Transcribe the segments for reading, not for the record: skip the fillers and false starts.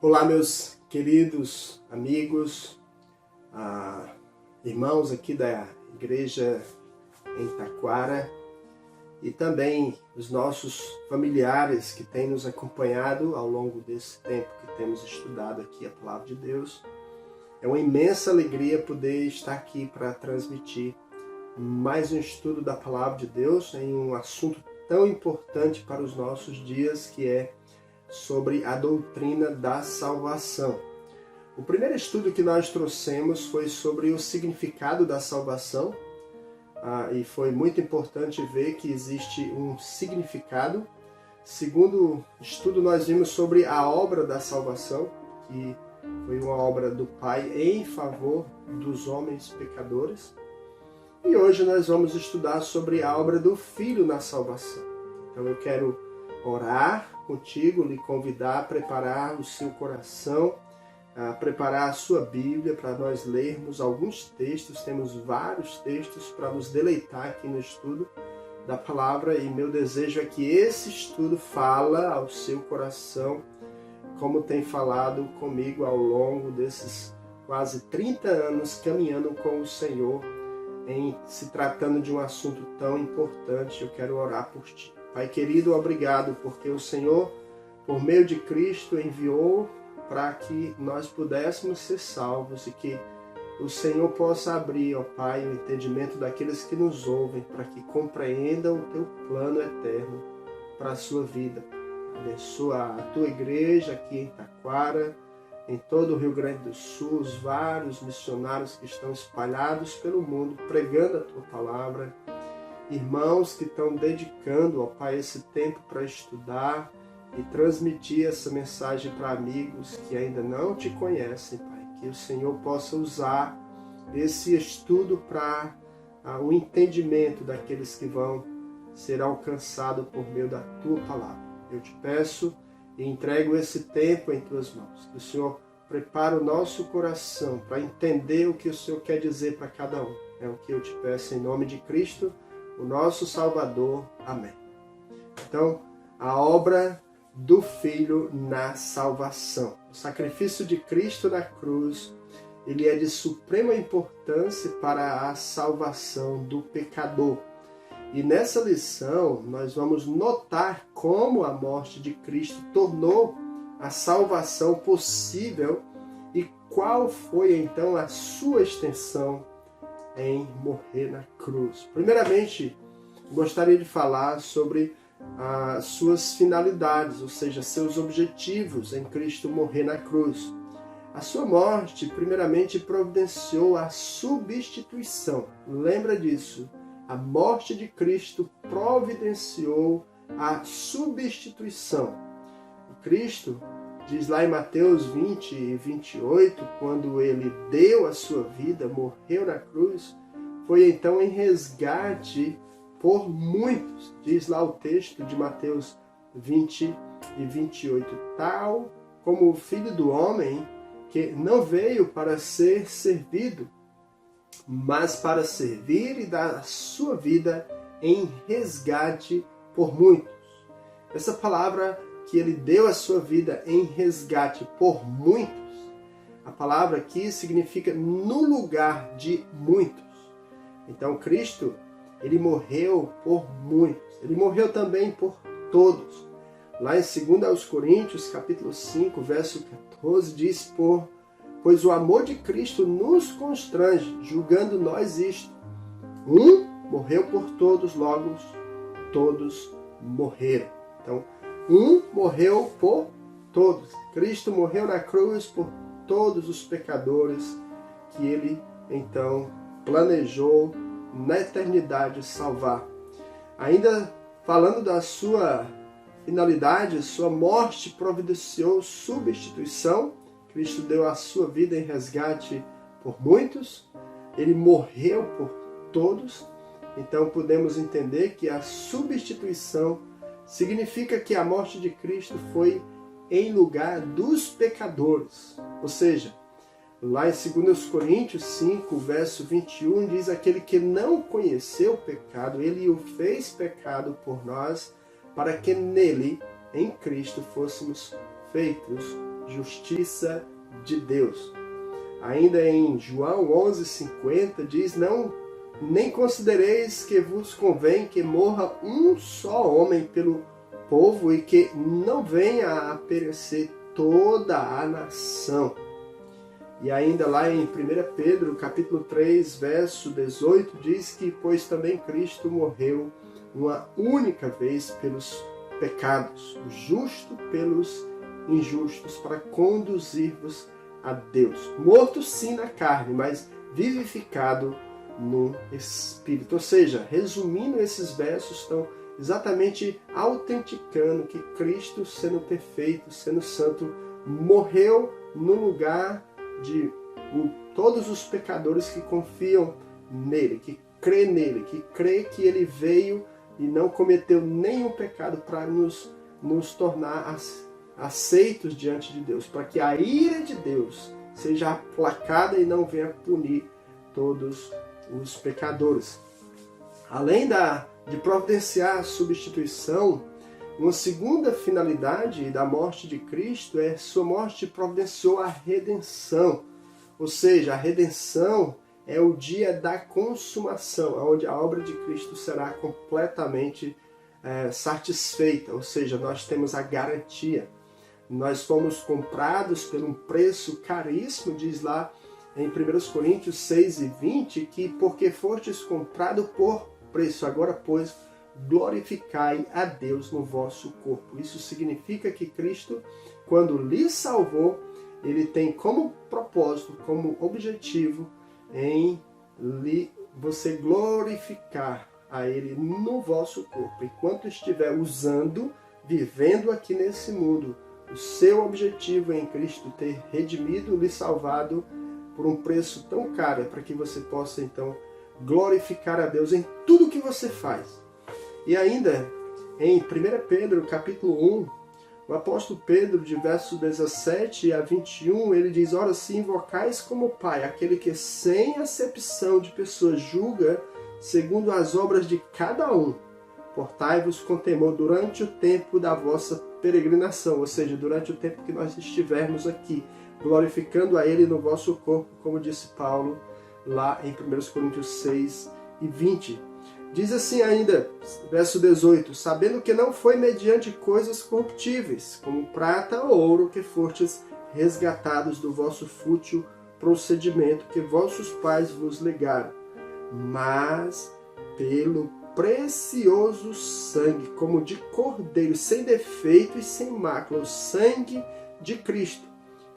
Olá, meus queridos amigos, irmãos aqui da igreja em Taquara e também os nossos familiares que têm nos acompanhado ao longo desse tempo que temos estudado aqui a Palavra de Deus. É uma imensa alegria poder estar aqui para transmitir mais um estudo da Palavra de Deus em um assunto tão importante para os nossos dias, que é sobre a doutrina da salvação. O primeiro estudo que nós trouxemos foi sobre o significado da salvação, e foi muito importante ver que existe um significado. Segundo estudo, nós vimos sobre a obra da salvação, que foi uma obra do Pai em favor dos homens pecadores. E hoje nós vamos estudar sobre a obra do Filho na salvação. Então eu quero orar contigo, lhe convidar a preparar o seu coração, a preparar a sua Bíblia para nós lermos alguns textos. Temos vários textos para nos deleitar aqui no estudo da palavra, e meu desejo é que esse estudo fala ao seu coração, como tem falado comigo ao longo desses quase 30 anos caminhando com o Senhor, em se tratando de um assunto tão importante. Eu quero orar por ti. Pai querido, obrigado porque o Senhor, por meio de Cristo, enviou para que nós pudéssemos ser salvos, e que o Senhor possa abrir, ó Pai, o entendimento daqueles que nos ouvem, para que compreendam o teu plano eterno para a sua vida. Abençoa a tua igreja aqui em Taquara, em todo o Rio Grande do Sul, os vários missionários que estão espalhados pelo mundo pregando a tua palavra. Irmãos que estão dedicando, ó Pai, esse tempo para estudar e transmitir essa mensagem para amigos que ainda não te conhecem, Pai. Que o Senhor possa usar esse estudo para o entendimento daqueles que vão ser alcançados por meio da tua palavra. Eu te peço e entrego esse tempo em tuas mãos. Que o Senhor prepare o nosso coração para entender o que o Senhor quer dizer para cada um. É o que eu te peço em nome de Cristo, o nosso Salvador. Amém. Então, a obra do Filho na salvação. O sacrifício de Cristo na cruz, ele é de suprema importância para a salvação do pecador. E nessa lição, nós vamos notar como a morte de Cristo tornou a salvação possível e qual foi então a sua extensão em morrer na cruz. Primeiramente, gostaria de falar sobre as suas finalidades, ou seja, seus objetivos em Cristo morrer na cruz. A sua morte, primeiramente, providenciou a substituição. Lembra disso? A morte de Cristo providenciou a substituição. Cristo diz lá em Mateus 20 e 28, quando ele deu a sua vida, morreu na cruz, foi então em resgate por muitos. Diz lá o texto de Mateus 20 e 28, tal como o Filho do Homem, que não veio para ser servido, mas para servir e dar a sua vida em resgate por muitos. Essa palavra que ele deu a sua vida em resgate por muitos, a palavra aqui significa no lugar de muitos. Então Cristo, ele morreu por muitos. Ele morreu também por todos. Lá em 2 Coríntios, capítulo 5, verso 14, diz: pois o amor de Cristo nos constrange, julgando nós isto: um morreu por todos, logo todos morreram. Então, um morreu por todos. Cristo morreu na cruz por todos os pecadores que ele, então, planejou na eternidade salvar. Ainda falando da sua finalidade, sua morte providenciou substituição. Cristo deu a sua vida em resgate por muitos. Ele morreu por todos. Então podemos entender que a substituição significa que a morte de Cristo foi em lugar dos pecadores. Ou seja, lá em 2 Coríntios 5, verso 21, diz: aquele que não conheceu o pecado, ele o fez pecado por nós, para que nele, em Cristo, fôssemos feitos justiça de Deus. Ainda em João 11,50 diz, não, nem considereis que vos convém que morra um só homem pelo povo e que não venha a perecer toda a nação. E ainda lá em 1 Pedro, capítulo 3, verso 18, diz que, pois também Cristo morreu uma única vez pelos pecados, o justo pelos injustos, para conduzir-vos a Deus. Morto sim na carne, mas vivificado no Espírito. Ou seja, resumindo, esses versos estão exatamente autenticando que Cristo, sendo perfeito, sendo santo, morreu no lugar de todos os pecadores que confiam nele, que crê nele, que crê que ele veio e não cometeu nenhum pecado para nos tornar aceitos diante de Deus, para que a ira de Deus seja aplacada e não venha punir todos os pecadores. Além de providenciar a substituição, uma segunda finalidade da morte de Cristo é sua morte providenciou a redenção. Ou seja, a redenção é o dia da consumação, onde a obra de Cristo será completamente satisfeita. Ou seja, nós temos a garantia. Nós fomos comprados por um preço caríssimo, diz lá em 1 Coríntios 6:20, que porque fostes comprado por preço, agora pois glorificai a Deus no vosso corpo. Isso significa que Cristo, quando lhe salvou, ele tem como propósito, como objetivo, em você glorificar a ele no vosso corpo. Enquanto estiver vivendo aqui nesse mundo, o seu objetivo é em Cristo ter redimido, lhe salvado por um preço tão caro, para que você possa então glorificar a Deus em tudo que você faz. E ainda, em 1 Pedro, capítulo 1, o apóstolo Pedro, de verso 17 a 21, ele diz, ora, se invocais como Pai, aquele que sem acepção de pessoas julga segundo as obras de cada um, portai-vos com temor durante o tempo da vossa peregrinação, ou seja, durante o tempo que nós estivermos aqui, glorificando a Ele no vosso corpo, como disse Paulo lá em 1 Coríntios 6:20. Diz assim ainda, verso 18, sabendo que não foi mediante coisas corruptíveis, como prata ou ouro, que fostes resgatados do vosso fútil procedimento que vossos pais vos legaram, mas pelo precioso sangue, como de cordeiro, sem defeito e sem mácula, o sangue de Cristo,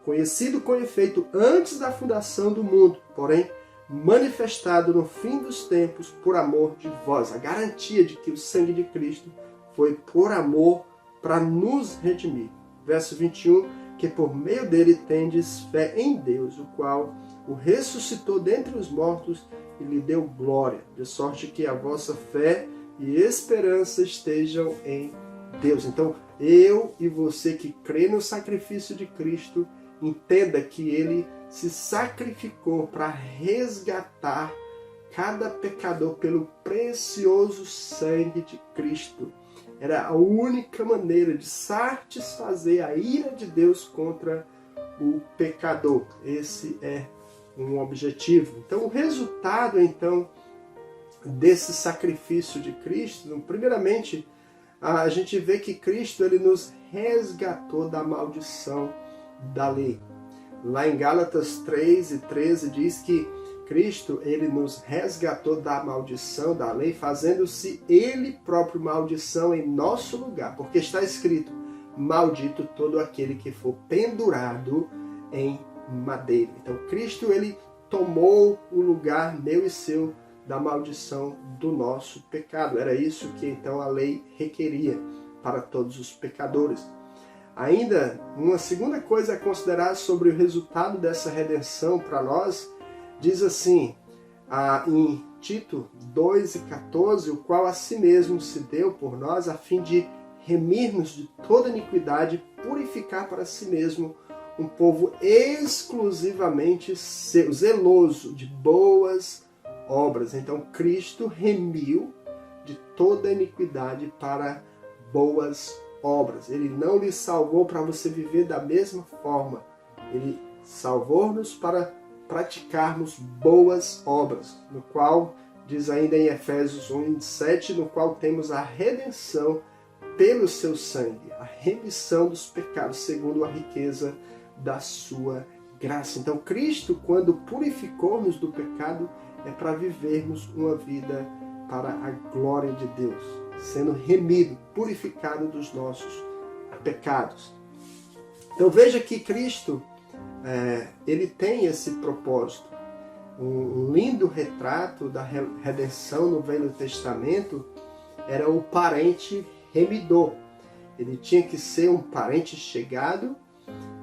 conhecido com efeito antes da fundação do mundo, porém manifestado no fim dos tempos por amor de vós. A garantia de que o sangue de Cristo foi por amor para nos redimir. Verso 21, que por meio dele tendes fé em Deus, o qual o ressuscitou dentre os mortos e lhe deu glória, de sorte que a vossa fé e esperança estejam em Deus. Então, eu e você que crê no sacrifício de Cristo, entenda que ele se sacrificou para resgatar cada pecador pelo precioso sangue de Cristo. Era a única maneira de satisfazer a ira de Deus contra o pecador. Esse é um objetivo. Então, o resultado desse sacrifício de Cristo, primeiramente, a gente vê que Cristo ele nos resgatou da maldição da lei. Lá em Gálatas 3:13 diz que Cristo ele nos resgatou da maldição da lei, fazendo-se ele próprio maldição em nosso lugar, porque está escrito, maldito todo aquele que for pendurado em madeira. Então Cristo ele tomou o lugar meu e seu da maldição do nosso pecado. Era isso que então a lei requeria para todos os pecadores. Ainda, uma segunda coisa a considerar sobre o resultado dessa redenção para nós, diz assim, em Tito 2:14, o qual a si mesmo se deu por nós, a fim de remir-nos de toda iniquidade, purificar para si mesmo um povo exclusivamente seu, zeloso de boas obras. Então, Cristo remiu de toda iniquidade para boas obras. Ele não lhe salvou para você viver da mesma forma. Ele salvou-nos para praticarmos boas obras, no qual, diz ainda em Efésios 1:7, no qual temos a redenção pelo seu sangue, a remissão dos pecados segundo a riqueza da sua graça. Então Cristo, quando purificou-nos do pecado, é para vivermos uma vida para a glória de Deus, sendo remido, purificado dos nossos pecados. Então veja que Cristo, ele tem esse propósito. Um lindo retrato da redenção no Velho Testamento era o parente remidor. Ele tinha que ser um parente chegado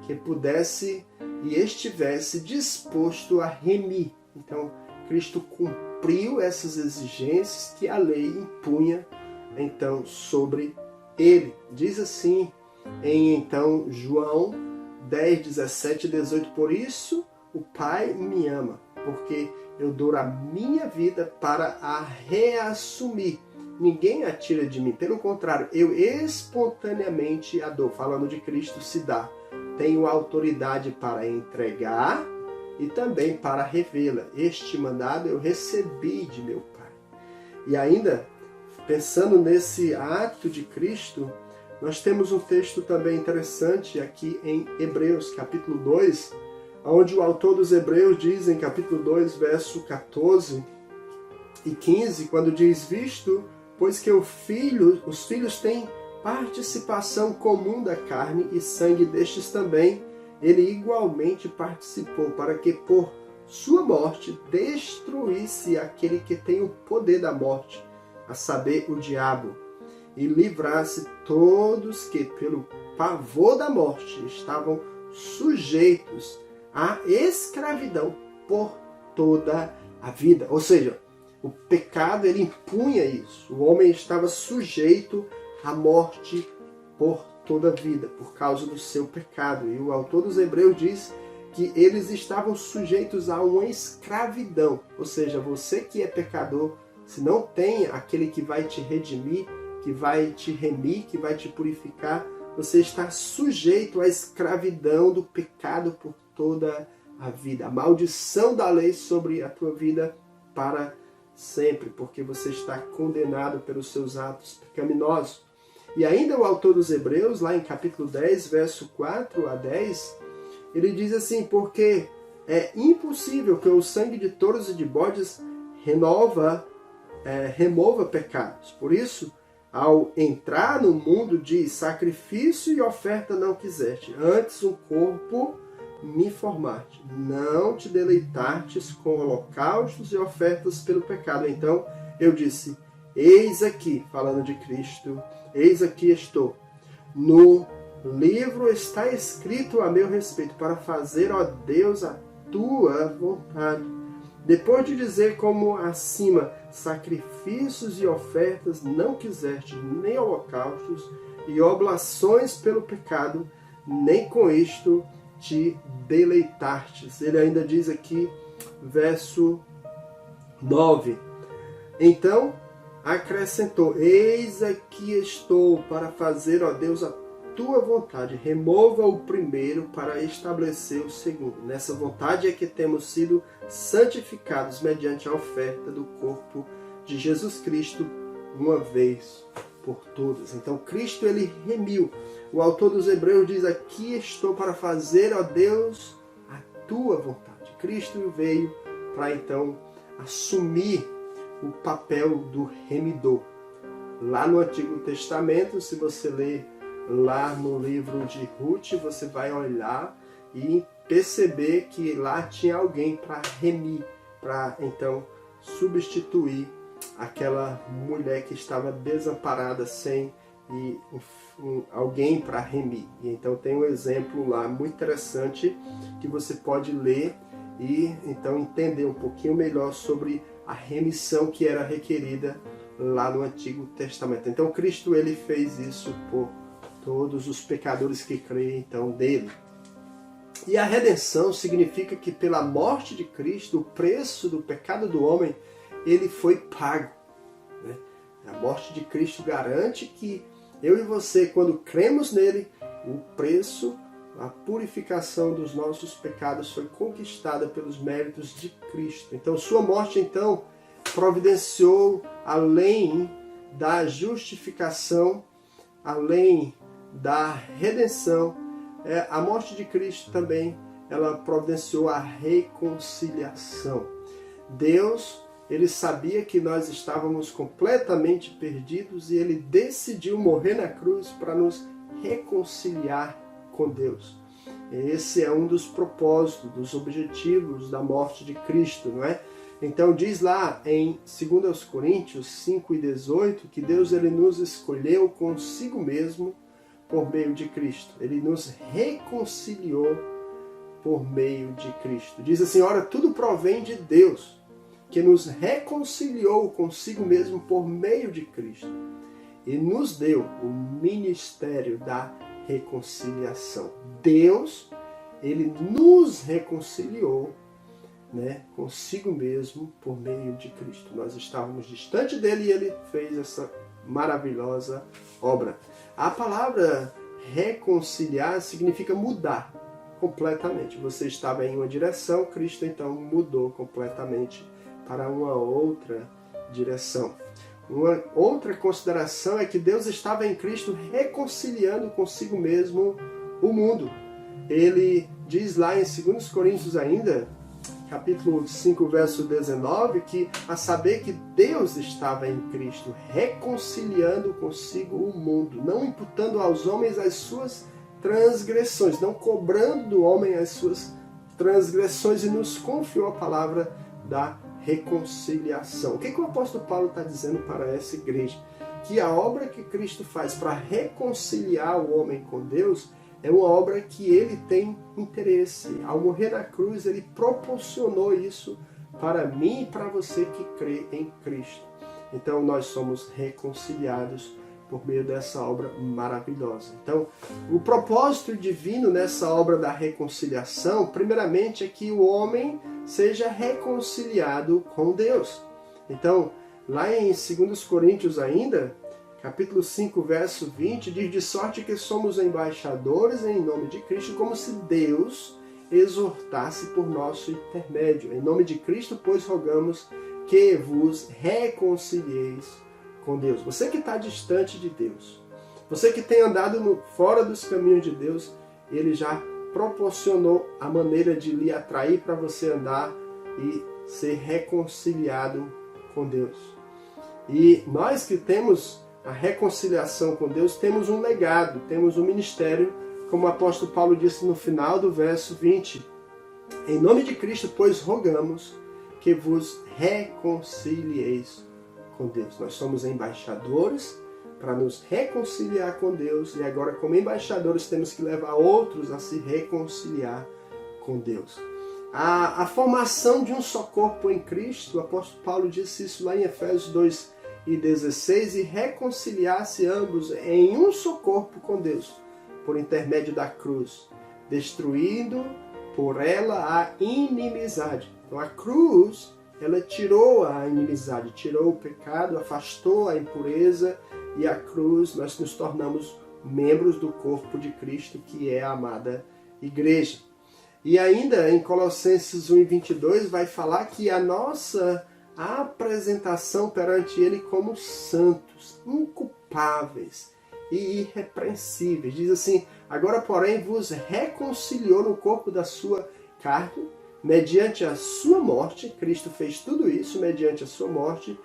que pudesse e estivesse disposto a remir. Então, Cristo cumpriu essas exigências que a lei impunha então sobre ele. Diz assim em então João 10, 17 e 18: por isso o Pai me ama, porque eu dou a minha vida para a reassumir. Ninguém a tira de mim, pelo contrário, eu espontaneamente a dou. Falando de Cristo, se dá. Tenho autoridade para entregar e também para revê-la. Este mandado eu recebi de meu Pai. E ainda, pensando nesse ato de Cristo, nós temos um texto também interessante aqui em Hebreus, capítulo 2, onde o autor dos Hebreus diz em capítulo 2, verso 14 e 15, quando diz: visto, pois que os filhos têm participação comum da carne e sangue destes também, ele igualmente participou, para que por sua morte destruísse aquele que tem o poder da morte, a saber, o diabo, e livrasse todos que, pelo pavor da morte, estavam sujeitos à escravidão por toda a vida. Ou seja, o pecado, ele impunha isso. O homem estava sujeito à morte por toda a vida, por causa do seu pecado. E o autor dos Hebreus diz que eles estavam sujeitos a uma escravidão. Ou seja, você que é pecador, se não tem aquele que vai te redimir, que vai te remir, que vai te purificar, você está sujeito à escravidão do pecado por toda a vida. A maldição da lei sobre a tua vida para sempre, porque você está condenado pelos seus atos pecaminosos. E ainda o autor dos Hebreus, lá em capítulo 10, verso 4 a 10, ele diz assim: porque é impossível que o sangue de touros e de bodes remova pecados. Por isso, ao entrar no mundo, diz: sacrifício e oferta não quiseste, antes um corpo me formaste. Não te deleitastes com holocaustos e ofertas pelo pecado. Então eu disse: eis aqui, falando de Cristo, eis aqui estou. No livro está escrito a meu respeito, para fazer, ó Deus, a tua vontade. Depois de dizer como acima: sacrifícios e ofertas não quiseste, nem holocaustos e oblações pelo pecado, nem com isto te deleitastes. Ele ainda diz aqui, verso 9: então acrescentou: eis aqui estou para fazer, ó Deus, a tua vontade. Remova o primeiro para estabelecer o segundo. Nessa vontade é que temos sido santificados mediante a oferta do corpo de Jesus Cristo uma vez por todas. Então Cristo, ele remiu. O autor dos Hebreus diz: aqui estou para fazer, ó Deus, a tua vontade. Cristo veio para então assumir o papel do remidor. Lá no Antigo Testamento, se você ler lá no livro de Ruth, você vai olhar e perceber que lá tinha alguém para remir, para então substituir aquela mulher que estava desamparada sem alguém para remir. E então tem um exemplo lá muito interessante que você pode ler e então entender um pouquinho melhor sobre a remissão que era requerida lá no Antigo Testamento. Então Cristo, ele fez isso por todos os pecadores que creem então dele. E a redenção significa que pela morte de Cristo, o preço do pecado do homem, ele foi pago. A morte de Cristo garante que Eu e você, quando cremos nele, o preço, a purificação dos nossos pecados foi conquistada pelos méritos de Cristo. Então, sua morte, então, providenciou, além da justificação, além da redenção, a morte de Cristo também, ela providenciou a reconciliação. Deus, ele sabia que nós estávamos completamente perdidos e ele decidiu morrer na cruz para nos reconciliar com Deus. Esse é um dos propósitos, dos objetivos da morte de Cristo, não é? Então diz lá em 2 Coríntios 5:18 que Deus ele nos escolheu consigo mesmo por meio de Cristo. Ele nos reconciliou por meio de Cristo. Diz assim, ora, tudo provém de Deus, que nos reconciliou consigo mesmo por meio de Cristo e nos deu o ministério da reconciliação. Deus, ele nos reconciliou, né, consigo mesmo por meio de Cristo. Nós estávamos distante dele e ele fez essa maravilhosa obra. A palavra reconciliar significa mudar completamente. Você estava em uma direção, Cristo então mudou completamente para uma outra direção. Uma outra consideração é que Deus estava em Cristo reconciliando consigo mesmo o mundo. Ele diz lá em 2 Coríntios ainda, capítulo 5, verso 19, que a saber que Deus estava em Cristo reconciliando consigo o mundo, não imputando aos homens as suas transgressões, não cobrando do homem as suas transgressões, e nos confiou a palavra da reconciliação. O que o apóstolo Paulo está dizendo para essa igreja? Que a obra que Cristo faz para reconciliar o homem com Deus é uma obra que ele tem interesse. Ao morrer na cruz, ele proporcionou isso para mim e para você que crê em Cristo. Então nós somos reconciliados por meio dessa obra maravilhosa. Então, o propósito divino nessa obra da reconciliação, primeiramente, é que o homem seja reconciliado com Deus. Então, lá em 2 Coríntios ainda, capítulo 5, verso 20, diz, de sorte que somos embaixadores em nome de Cristo, como se Deus exortasse por nosso intermédio. Em nome de Cristo, pois, rogamos que vos reconcilieis com Deus. Você que está distante de Deus, você que tem andado fora dos caminhos de Deus, ele já proporcionou a maneira de lhe atrair para você andar e ser reconciliado com Deus. E nós que temos a reconciliação com Deus, temos um legado, temos um ministério, como o apóstolo Paulo disse no final do verso 20. Em nome de Cristo, pois, rogamos que vos reconcilieis com Deus. Nós somos embaixadores para nos reconciliar com Deus, e agora, como embaixadores, temos que levar outros a se reconciliar com Deus. A formação de um só corpo em Cristo, o apóstolo Paulo disse isso lá em Efésios 2:16, e reconciliar-se ambos em um só corpo com Deus, por intermédio da cruz, destruindo por ela a inimizade. Então a cruz, ela tirou a inimizade, tirou o pecado, afastou a impureza, e a cruz nós nos tornamos membros do corpo de Cristo, que é a amada igreja. E ainda em Colossenses 1:22 vai falar que a nossa apresentação perante Ele como santos, inculpáveis e irrepreensíveis. Diz assim, agora porém vos reconciliou no corpo da sua carne, mediante a sua morte. Cristo fez tudo isso mediante a sua morte,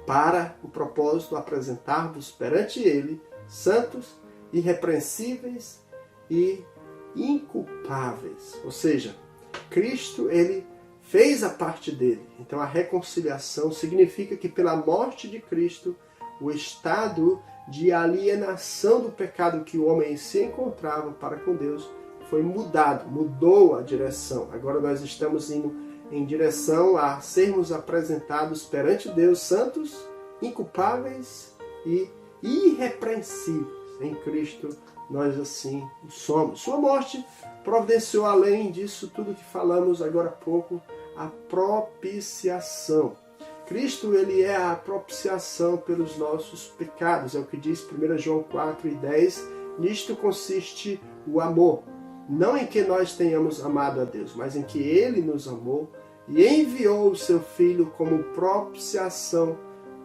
para o propósito de apresentar-vos perante Ele santos, irrepreensíveis e inculpáveis. Ou seja, Cristo, ele fez a parte dele. Então a reconciliação significa que pela morte de Cristo, o estado de alienação do pecado que o homem se encontrava para com Deus foi mudado, mudou a direção. Agora nós estamos indo em direção a sermos apresentados perante Deus santos, inculpáveis e irrepreensíveis. Em Cristo nós assim somos. Sua morte providenciou, além disso tudo que falamos agora há pouco, a propiciação. Cristo, ele é a propiciação pelos nossos pecados. É o que diz 1 João 4:10. Nisto consiste o amor. Não em que nós tenhamos amado a Deus, mas em que Ele nos amou e enviou o seu Filho como propiciação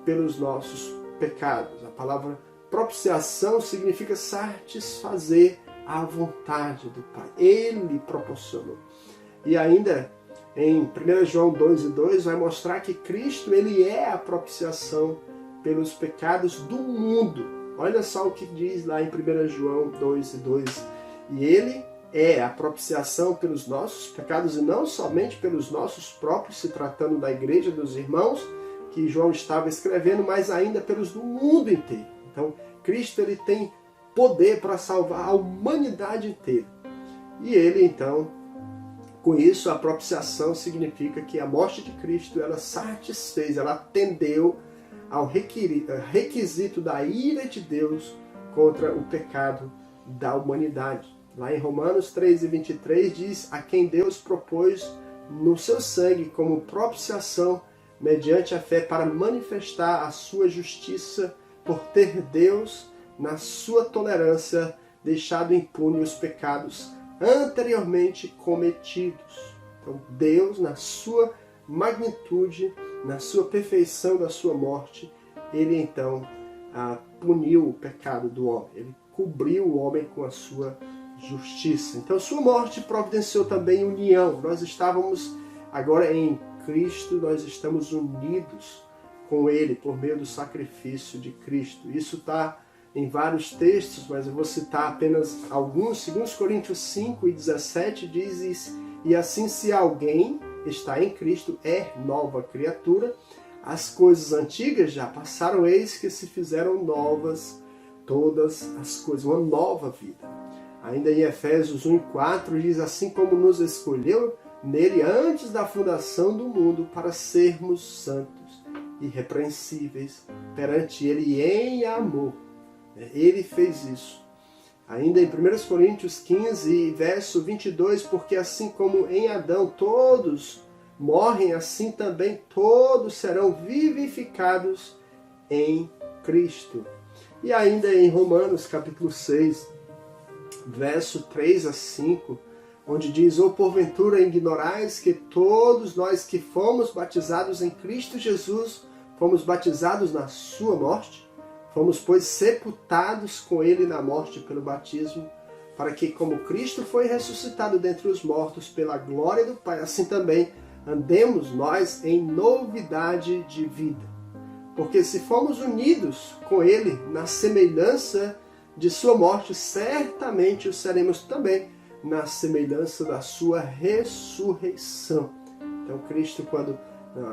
pelos nossos pecados. A palavra propiciação significa satisfazer a vontade do Pai. Ele proporcionou. E ainda em 1 João 2:2 vai mostrar que Cristo, ele é a propiciação pelos pecados do mundo. Olha só o que diz lá em 1 João 2:2. E ele é a propiciação pelos nossos pecados, e não somente pelos nossos próprios, se tratando da igreja dos irmãos que João estava escrevendo, mas ainda pelos do mundo inteiro. Então, Cristo, ele tem poder para salvar a humanidade inteira. E ele, então, com isso, a propiciação significa que a morte de Cristo, ela satisfez, ela atendeu ao requisito da ira de Deus contra o pecado da humanidade. Lá em Romanos 3:23 diz: a quem Deus propôs no seu sangue como propiciação, mediante a fé, para manifestar a sua justiça, por ter Deus, na sua tolerância, deixado impune os pecados anteriormente cometidos. Então, Deus, na sua magnitude, na sua perfeição da sua morte, ele então puniu o pecado do homem. Ele cobriu o homem com a sua justiça. Então, sua morte providenciou também união. Nós estávamos agora em Cristo, nós estamos unidos com Ele por meio do sacrifício de Cristo. Isso está em vários textos, mas eu vou citar apenas alguns. 2 Coríntios 5:17 diz isso: e assim, se alguém está em Cristo, é nova criatura. As coisas antigas já passaram, eis que se fizeram novas todas as coisas, uma nova vida. Ainda em Efésios 1:4 diz: assim como nos escolheu nele antes da fundação do mundo, para sermos santos, irrepreensíveis perante ele em amor. Ele fez isso. Ainda em 1 Coríntios 15, verso 22, porque assim como em Adão todos morrem, assim também todos serão vivificados em Cristo. E ainda em Romanos capítulo 6, verso 3 a 5, onde diz: ou porventura ignorais que todos nós que fomos batizados em Cristo Jesus, fomos batizados na sua morte? Fomos, pois, sepultados com ele na morte pelo batismo, para que, como Cristo foi ressuscitado dentre os mortos pela glória do Pai, assim também andemos nós em novidade de vida. Porque se fomos unidos com ele na semelhança de sua morte, certamente o seremos também na semelhança da sua ressurreição. Então, Cristo, quando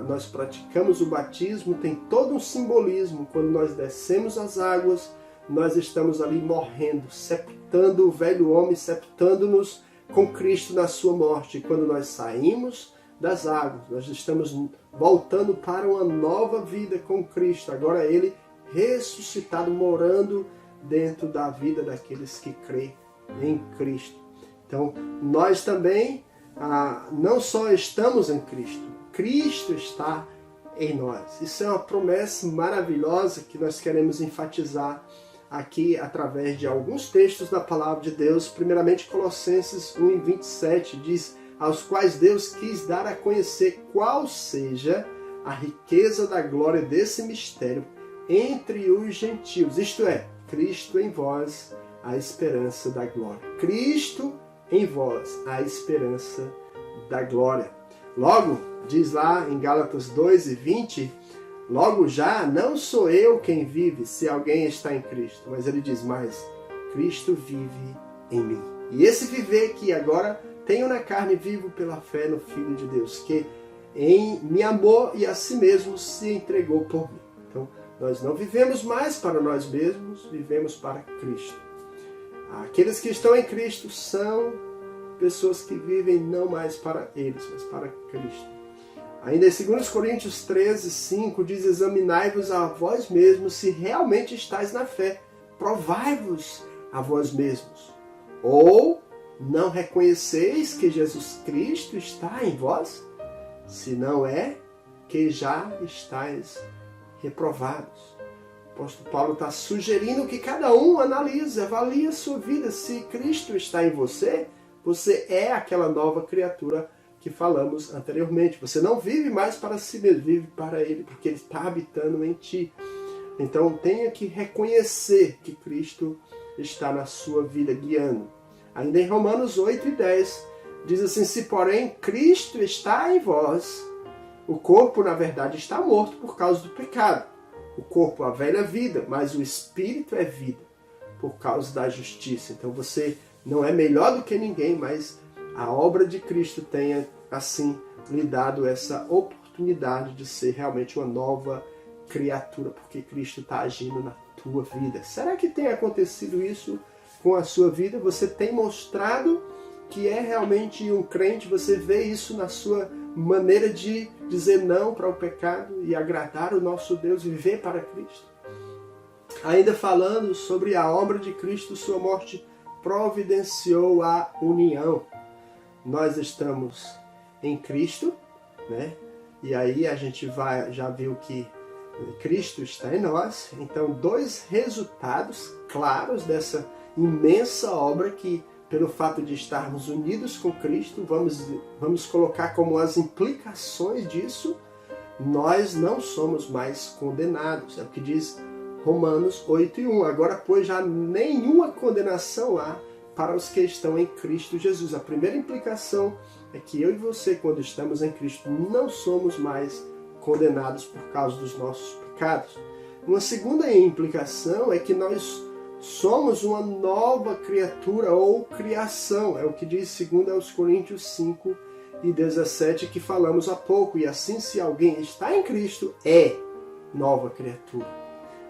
nós praticamos o batismo, tem todo um simbolismo. Quando nós descemos as águas, nós estamos ali morrendo, sepultando o velho homem, sepultando-nos com Cristo na sua morte. E quando nós saímos das águas, nós estamos voltando para uma nova vida com Cristo. Agora ele ressuscitado, morando dentro da vida daqueles que creem em Cristo. Então, nós também não só estamos em Cristo, Cristo está em nós. Isso é uma promessa maravilhosa que nós queremos enfatizar aqui através de alguns textos da Palavra de Deus. Primeiramente, Colossenses 1:27 diz: aos quais Deus quis dar a conhecer qual seja a riqueza da glória desse mistério entre os gentios. Isto é, Cristo em vós, a esperança da glória. Cristo em vós, a esperança da glória. Logo, diz lá em Gálatas 2:20, logo já não sou eu quem vive, se alguém está em Cristo. Mas ele diz: mas Cristo vive em mim. E esse viver que agora tenho na carne, vivo pela fé no Filho de Deus, que me amou e a si mesmo se entregou por mim. Então, nós não vivemos mais para nós mesmos, vivemos para Cristo. Aqueles que estão em Cristo são pessoas que vivem não mais para eles, mas para Cristo. Ainda em 2 Coríntios 13:5 diz: examinai-vos a vós mesmos se realmente estáis na fé. Provai-vos a vós mesmos. Ou não reconheceis que Jesus Cristo está em vós? Se não é, porque já estáis reprovados. O apóstolo Paulo está sugerindo que cada um analise, avalie a sua vida. Se Cristo está em você, você é aquela nova criatura que falamos anteriormente. Você não vive mais para si mesmo, vive para Ele, porque Ele está habitando em ti. Então tenha que reconhecer que Cristo está na sua vida guiando. Ainda em Romanos 8:10, diz assim: se porém Cristo está em vós, o corpo na verdade está morto por causa do pecado. O corpo, a velha vida, mas o espírito é vida por causa da justiça. Então você não é melhor do que ninguém, mas a obra de Cristo tenha, assim, lhe dado essa oportunidade de ser realmente uma nova criatura, porque Cristo está agindo na tua vida. Será que tem acontecido isso com a sua vida? Você tem mostrado que é realmente um crente? Você vê isso na sua maneira de dizer não para o pecado e agradar o nosso Deus e viver para Cristo? Ainda falando sobre a obra de Cristo, sua morte providenciou a união. Nós estamos em Cristo, né? E aí a gente já viu que Cristo está em nós. Então, dois resultados claros dessa imensa obra que, pelo fato de estarmos unidos com Cristo, vamos colocar como as implicações disso, nós não somos mais condenados. É o que diz Romanos 8:1. Agora, pois, já nenhuma condenação há para os que estão em Cristo Jesus. A primeira implicação é que eu e você, quando estamos em Cristo, não somos mais condenados por causa dos nossos pecados. Uma segunda implicação é que nós somos uma nova criatura ou criação. É o que diz 2 Coríntios 5:17, que falamos há pouco. E assim, se alguém está em Cristo, é nova criatura.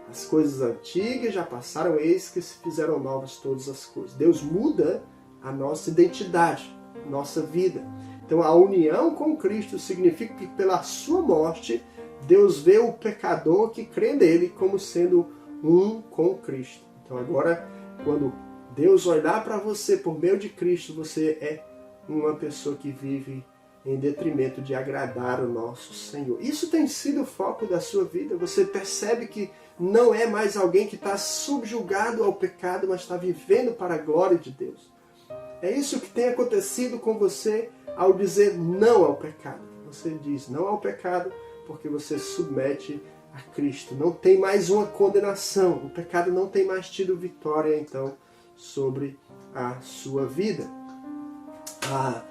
As coisas antigas já passaram, eis que se fizeram novas todas as coisas. Deus muda a nossa identidade, a nossa vida. Então a união com Cristo significa que pela sua morte, Deus vê o pecador que crê nele como sendo um com Cristo. Então agora, quando Deus olhar para você por meio de Cristo, você é uma pessoa que vive em detrimento de agradar o nosso Senhor. Isso tem sido o foco da sua vida. Você percebe que não é mais alguém que está subjugado ao pecado, mas está vivendo para a glória de Deus. É isso que tem acontecido com você ao dizer não ao pecado. Você diz não ao pecado porque você submete a Cristo. Não tem mais uma condenação. O pecado não tem mais tido vitória, então, sobre a sua vida. A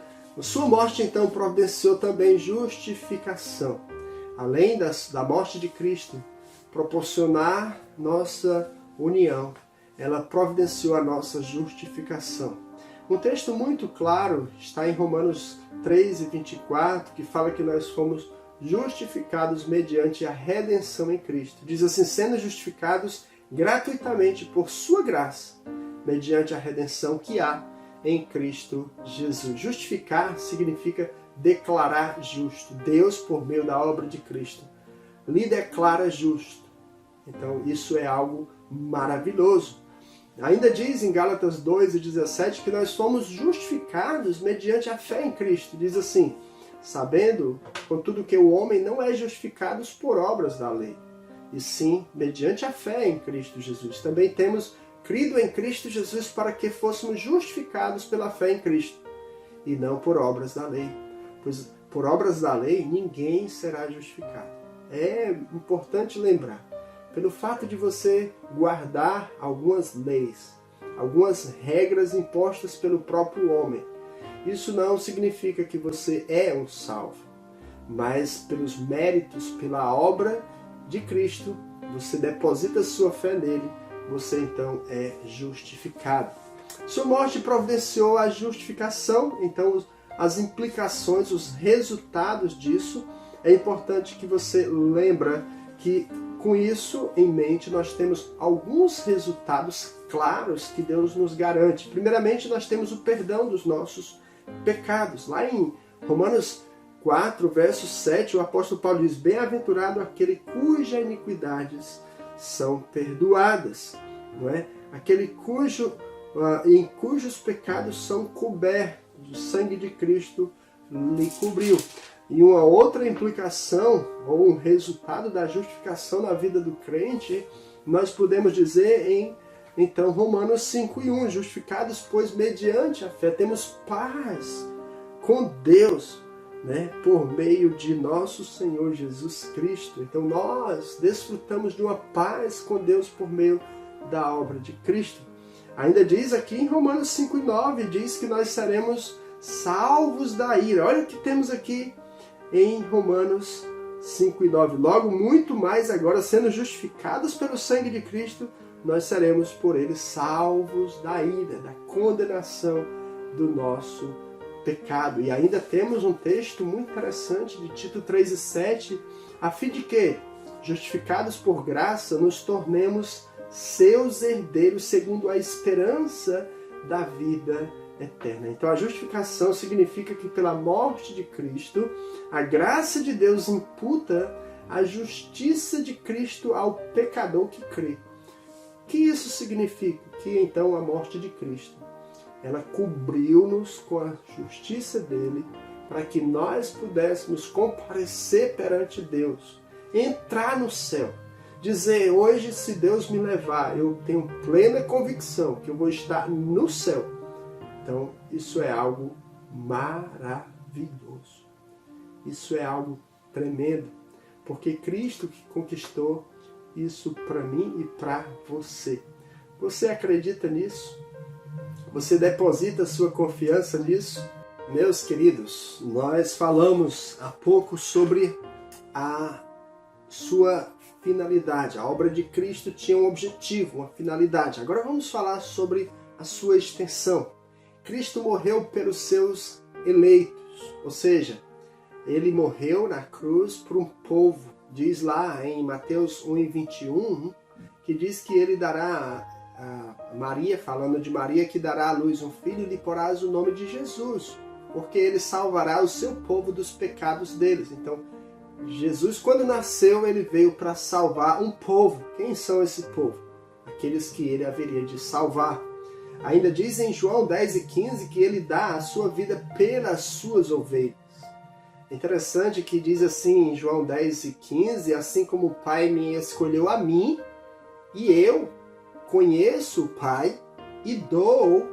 sua morte, então, providenciou também justificação. Além da morte de Cristo proporcionar nossa união, ela providenciou a nossa justificação. Um texto muito claro está em Romanos 3:24, que fala que nós fomos justificados mediante a redenção em Cristo. Diz assim: sendo justificados gratuitamente por sua graça, mediante a redenção que há em Cristo Jesus. Justificar significa declarar justo. Deus, por meio da obra de Cristo, lhe declara justo. Então isso é algo maravilhoso. Ainda diz em Gálatas 2:17 que nós fomos justificados mediante a fé em Cristo. Diz assim: sabendo, contudo, que o homem não é justificado por obras da lei, e sim mediante a fé em Cristo Jesus. Também temos crido em Cristo Jesus para que fôssemos justificados pela fé em Cristo, e não por obras da lei. Pois por obras da lei ninguém será justificado. É importante lembrar, pelo fato de você guardar algumas leis, algumas regras impostas pelo próprio homem, isso não significa que você é um salvo, mas pelos méritos, pela obra de Cristo, você deposita sua fé nele, você então é justificado. Sua morte providenciou a justificação, então as implicações, os resultados disso, é importante que você lembre que com isso em mente nós temos alguns resultados claros que Deus nos garante. Primeiramente, nós temos o perdão dos nossos pecados. Lá em Romanos 4, verso 7, o apóstolo Paulo diz: bem-aventurado aquele cujas iniquidades são perdoadas, não é? Aquele em cujos pecados são cobertos, o sangue de Cristo lhe cobriu. E uma outra implicação, ou um resultado da justificação na vida do crente, nós podemos dizer então, Romanos 5:1, justificados, pois, mediante a fé, temos paz com Deus, né, por meio de nosso Senhor Jesus Cristo. Então, nós desfrutamos de uma paz com Deus por meio da obra de Cristo. Ainda diz aqui em Romanos 5:9, diz que nós seremos salvos da ira. Olha o que temos aqui em Romanos 5:9. Logo, muito mais agora, sendo justificados pelo sangue de Cristo, nós seremos por ele salvos da ira, da condenação do nosso pecado. E ainda temos um texto muito interessante de Tito 3:7, a fim de que, justificados por graça, nos tornemos seus herdeiros segundo a esperança da vida eterna. Então a justificação significa que pela morte de Cristo, a graça de Deus imputa a justiça de Cristo ao pecador que crê. O que isso significa? Que então a morte de Cristo, ela cobriu-nos com a justiça dele, para que nós pudéssemos comparecer perante Deus, entrar no céu, dizer: hoje, se Deus me levar, eu tenho plena convicção que eu vou estar no céu. Então, isso é algo maravilhoso. Isso é algo tremendo, porque Cristo que conquistou isso para mim e para você. Você acredita nisso? Você deposita sua confiança nisso? Meus queridos, nós falamos há pouco sobre a sua finalidade. A obra de Cristo tinha um objetivo, uma finalidade. Agora vamos falar sobre a sua extensão. Cristo morreu pelos seus eleitos, ou seja, ele morreu na cruz por um povo. Diz lá em Mateus 1:21, que diz que ele dará a Maria, falando de Maria, que dará à luz um filho e lhe porás o nome de Jesus, porque ele salvará o seu povo dos pecados deles. Então, Jesus, quando nasceu, ele veio para salvar um povo. Quem são esse povo? Aqueles que ele haveria de salvar. Ainda diz em João 10:15 que ele dá a sua vida pelas suas ovelhas. Interessante que diz assim em João 10:15, assim como o Pai me escolheu a mim, e eu conheço o Pai e dou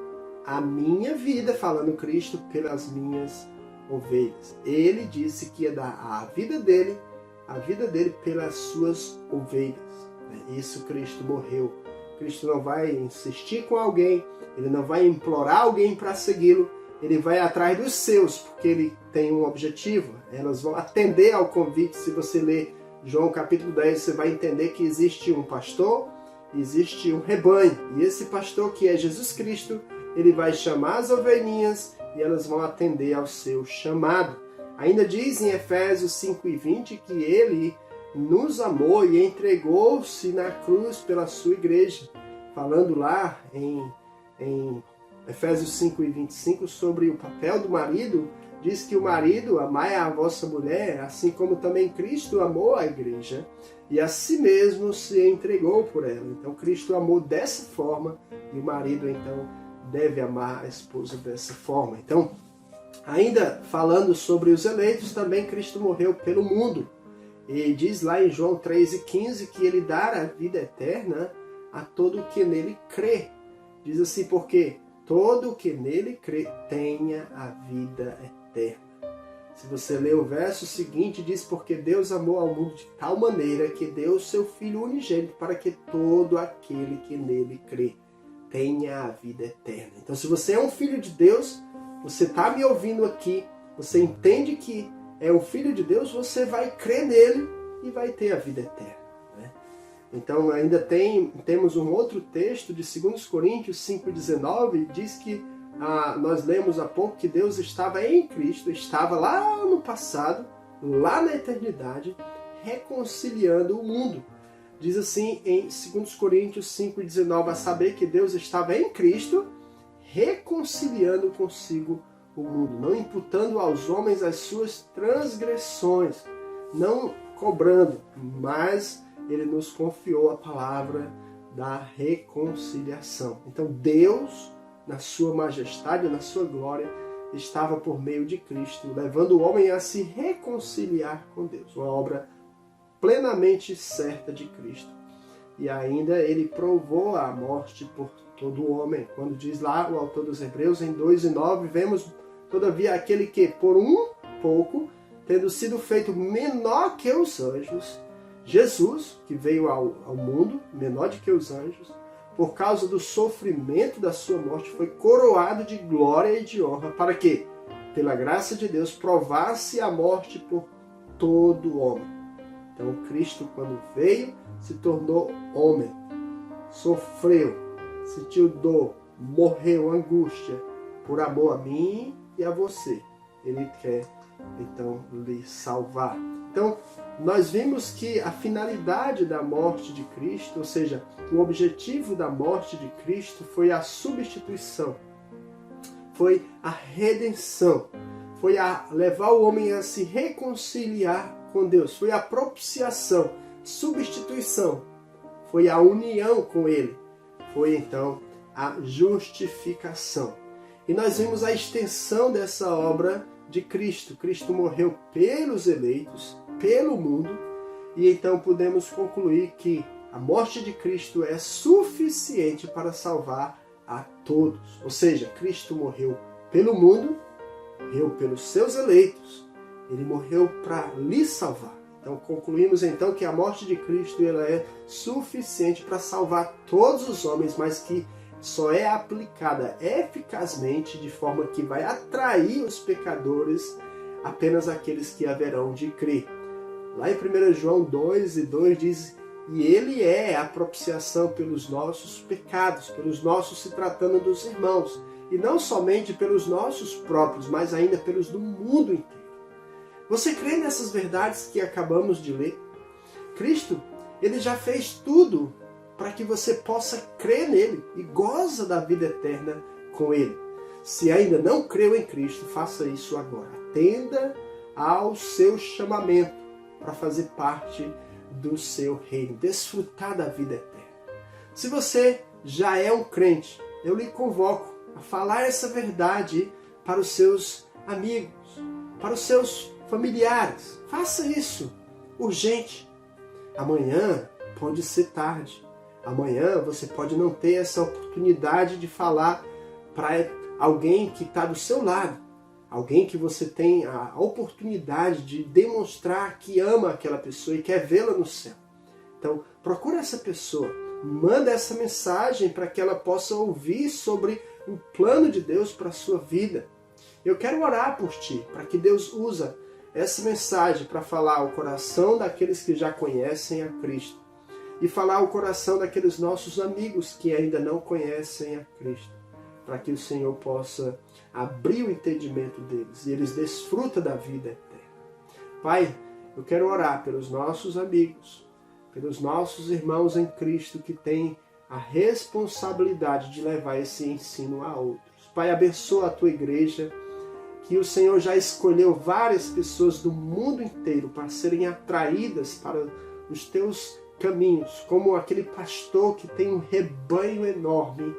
a minha vida, falando Cristo, pelas minhas ovelhas. Ele disse que ia dar a vida dele pelas suas ovelhas. Isso Cristo morreu. Cristo não vai insistir com alguém, ele não vai implorar alguém para segui-lo, ele vai atrás dos seus, porque ele tem um objetivo. Elas vão atender ao convite. Se você ler João capítulo 10, você vai entender que existe um pastor, existe um rebanho. E esse pastor, que é Jesus Cristo, ele vai chamar as ovelhinhas e elas vão atender ao seu chamado. Ainda diz em Efésios 5:20 que ele nos amou e entregou-se na cruz pela sua igreja. Falando lá em Efésios 5:25 sobre o papel do marido, diz que o marido, amai a vossa mulher, assim como também Cristo amou a igreja e a si mesmo se entregou por ela. Então Cristo amou dessa forma e o marido então deve amar a esposa dessa forma. Então, ainda falando sobre os eleitos, também Cristo morreu pelo mundo. E diz lá em João 3:15 que ele dará a vida eterna a todo o que nele crê. Diz assim, porque todo o que nele crê tenha a vida eterna. Se você ler o verso seguinte, diz, porque Deus amou ao mundo de tal maneira que deu o seu Filho unigênito para que todo aquele que nele crê tenha a vida eterna. Então, se você é um filho de Deus, você está me ouvindo aqui, você entende que é um filho de Deus, você vai crer nele e vai ter a vida eterna. Então ainda temos um outro texto de 2 Coríntios 5:19, diz que nós lemos há pouco que Deus estava em Cristo, estava lá no passado, lá na eternidade, reconciliando o mundo. Diz assim em 2 Coríntios 5:19, a saber que Deus estava em Cristo, reconciliando consigo o mundo, não imputando aos homens as suas transgressões, não cobrando, mas ele nos confiou a palavra da reconciliação. Então Deus, na sua majestade, na sua glória, estava por meio de Cristo, levando o homem a se reconciliar com Deus. Uma obra plenamente certa de Cristo. E ainda ele provou a morte por todo o homem. Quando diz lá o autor dos Hebreus, em 2:9, vemos, todavia, aquele que, por um pouco, tendo sido feito menor que os anjos, Jesus, que veio ao mundo, menor do que os anjos, por causa do sofrimento da sua morte, foi coroado de glória e de honra, para que, pela graça de Deus, provasse a morte por todo homem. Então, Cristo, quando veio, se tornou homem, sofreu, sentiu dor, morreu, angústia, por amor a mim e a você. Ele quer, então, lhe salvar. Então, nós vimos que a finalidade da morte de Cristo, ou seja, o objetivo da morte de Cristo foi a substituição, foi a redenção, foi a levar o homem a se reconciliar com Deus, foi a propiciação, substituição, foi a união com Ele, foi então a justificação. E nós vimos a extensão dessa obra de Cristo. Cristo morreu pelos eleitos, pelo mundo, e então podemos concluir que a morte de Cristo é suficiente para salvar a todos. Ou seja, Cristo morreu pelo mundo, morreu pelos seus eleitos, ele morreu para lhe salvar. Então concluímos então que a morte de Cristo ela é suficiente para salvar todos os homens, mas que só é aplicada eficazmente de forma que vai atrair os pecadores, apenas aqueles que haverão de crer. Lá em 1 João 2:2 diz: e ele é a propiciação pelos nossos pecados, pelos nossos, se tratando dos irmãos, e não somente pelos nossos próprios, mas ainda pelos do mundo inteiro. Você crê nessas verdades que acabamos de ler? Cristo, ele já fez tudo para que você possa crer nele e goza da vida eterna com ele. Se ainda não creu em Cristo, faça isso agora. Atenda ao seu chamamento para fazer parte do seu reino, desfrutar da vida eterna. Se você já é um crente, eu lhe convoco a falar essa verdade para os seus amigos, para os seus familiares. Faça isso, urgente. Amanhã pode ser tarde. Amanhã você pode não ter essa oportunidade de falar para alguém que está do seu lado. Alguém que você tem a oportunidade de demonstrar que ama aquela pessoa e quer vê-la no céu. Então, procura essa pessoa. Manda essa mensagem para que ela possa ouvir sobre o plano de Deus para a sua vida. Eu quero orar por ti, para que Deus use essa mensagem para falar ao coração daqueles que já conhecem a Cristo e falar ao coração daqueles nossos amigos que ainda não conhecem a Cristo, para que o Senhor possa abrir o entendimento deles e eles desfrutam da vida eterna. Pai, eu quero orar pelos nossos amigos, pelos nossos irmãos em Cristo que têm a responsabilidade de levar esse ensino a outros. Pai, abençoa a tua igreja, que o Senhor já escolheu várias pessoas do mundo inteiro para serem atraídas para os teus caminhos, como aquele pastor que tem um rebanho enorme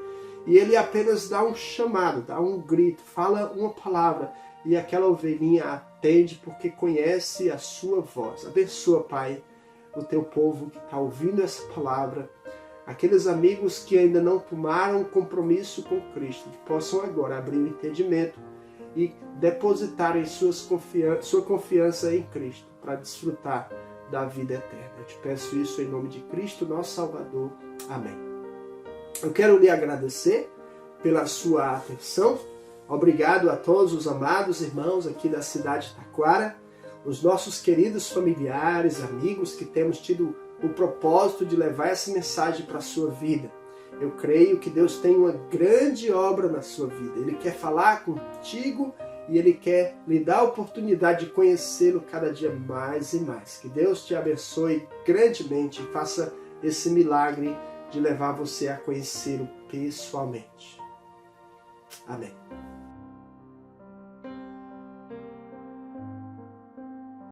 e ele apenas dá um chamado, dá um grito, fala uma palavra e aquela ovelhinha atende porque conhece a sua voz. Abençoa, Pai, o teu povo que está ouvindo essa palavra, aqueles amigos que ainda não tomaram compromisso com Cristo, que possam agora abrir o entendimento e depositarem sua confiança em Cristo para desfrutar da vida eterna. Eu te peço isso em nome de Cristo, nosso Salvador. Amém. Eu quero lhe agradecer pela sua atenção. Obrigado a todos os amados irmãos aqui da cidade de Taquara, os nossos queridos familiares, amigos que temos tido o propósito de levar essa mensagem para a sua vida. Eu creio que Deus tem uma grande obra na sua vida. Ele quer falar contigo e Ele quer lhe dar a oportunidade de conhecê-lo cada dia mais e mais. Que Deus te abençoe grandemente e faça esse milagre de levar você a conhecê-lo pessoalmente. Amém.